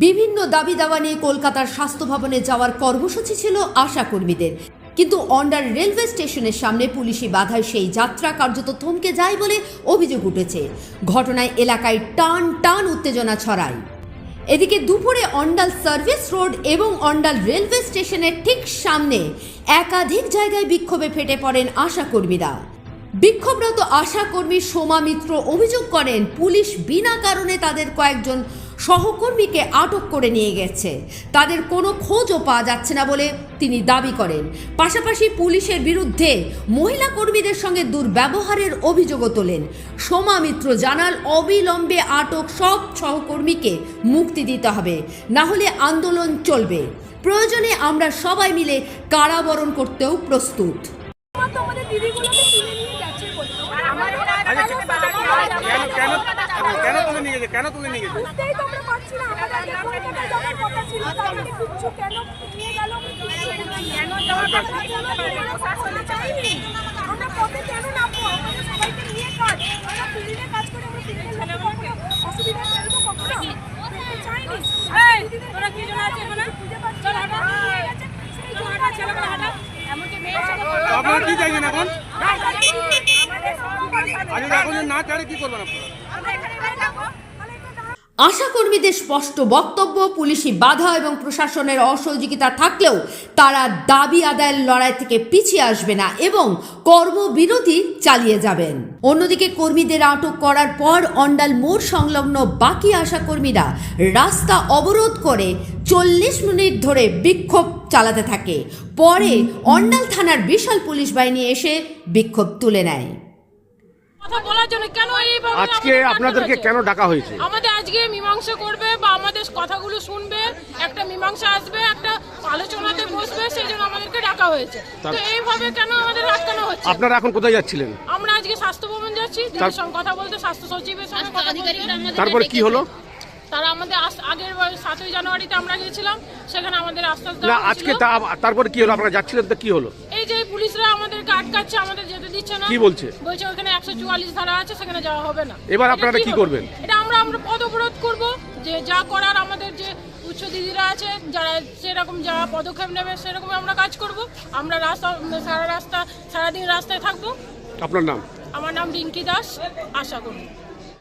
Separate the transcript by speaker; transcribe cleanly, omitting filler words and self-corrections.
Speaker 1: বিভিন্ন দাবি দাওয়া নিয়ে কলকাতার স্বাস্থ্য ভবনে যাওয়ার কর্মসূচি ছিল আশা কর্মীদের, কিন্তু অন্ডার রেলওয়ে স্টেশনের সামনে পুলিশি বাধায় সেই যাত্রা কার্যত থমকে যায় বলে অভিযোগ উঠেছে। ঘটনায় এলাকায় টান টান উত্তেজনা ছড়ায়। এদিকে দুপুরে অন্ডাল সার্ভিস রোড এবং অন্ডাল রেলওয়ে স্টেশনের ঠিক সামনে একাধিক জায়গায় বিক্ষোভে ফেটে পড়েন আশা কর্মীরা। বিক্ষোভরত আশা কর্মী সোমা মিত্র অভিযোগ করেন, পুলিশ বিনা কারণে তাদের কয়েকজন সহকর্মীকে আটক করে নিয়ে গেছে। তাদের কোনো খোঁজও পাওয়া যাচ্ছে না বলে তিনি দাবি করেন। পাশাপাশি পুলিশের বিরুদ্ধে মহিলা কর্মীদের সঙ্গে দুর্ব্যবহারের অভিযোগও তোলেন। সোমা মিত্র জানান, অবিলম্বে আটক সব সহকর্মীকে মুক্তি দিতে হবে, না হলে আন্দোলন চলবে। প্রয়োজনে আমরা সবাই মিলে কারাবরণ করতেও প্রস্তুত।
Speaker 2: আপনারা কি চাইছেন এখন? এখন না চাইলে কি করবেন আপনারা?
Speaker 1: আশা কর্মীদের স্পষ্ট বক্তব্য, পুলিশি বাধা এবং প্রশাসনের অসহযোগিতা থাকলেও তারা দাবি আদায়ের লড়াই থেকে পিছিয়ে আসবে না এবং কর্মবিরতি চালিয়ে যাবেন। অন্যদিকে কর্মীদের আটক করার পর অন্ডাল মোড় সংলগ্ন বাকি আশা কর্মীরা রাস্তা অবরোধ করে 40 মিনিট ধরে বিক্ষোভ চালাতে থাকে। পরে অন্ডাল থানার বিশাল পুলিশ বাহিনী এসে বিক্ষোভ তুলে নেয়।
Speaker 3: কথা বলার জন্য কেন
Speaker 2: আজকে আপনাদেরকে কেন ডাকা হয়েছে?
Speaker 3: আমাদের আজকে মীমাংসা করবে বা আমাদের কথাগুলো শুনবে, একটা মীমাংসা আসবে, একটা আলোচনাতে বসবে, সেই জন্য আমাদেরকে ডাকা হয়েছে। তো এইভাবে কেন আমাদের আটকানো হচ্ছে?
Speaker 2: আপনারা এখন কোথায় যাচ্ছিলেন?
Speaker 3: আমরা আজকে স্বাস্থ্য ভবন যাচ্ছি, দিদির সঙ্গে কথা বলতে, স্বাস্থ্য সচিবের সঙ্গে কথা বলতে।
Speaker 2: তারপরে কি হলো?
Speaker 3: তারা আমাদের আগের 7ই জানুয়ারিতে আমরা গিয়েছিলাম, সেখানে আমাদের আশ্বাস
Speaker 2: না,
Speaker 3: দেওয়া
Speaker 2: আজকে তারপরে কি হলো? আপনারা যাচ্ছিলেন তো কি হলো?
Speaker 3: এই যে পুলিশরা আমাদেরকে আটকাচ্ছে, আমাদের যেতে দিচ্ছে না।
Speaker 2: কি বলছে?
Speaker 3: বলছে ওখানে 144 ধারা আছে, সেখানে যাওয়া হবে না।
Speaker 2: এবার আপনারা কি করবেন?
Speaker 3: এটা আমরা পদ অবরোধ করব, যে যা করার আমাদের যে উচ্চ দিদিরা আছে, যারা সেরকম যা পদক্ষেপ নেবে সেরকম আমরা কাজ করব। আমরা সারাদিন রাস্তায় থাকবো।
Speaker 2: আপনার নাম?
Speaker 3: আমার নাম রিঙ্কি দাস, আশা করি।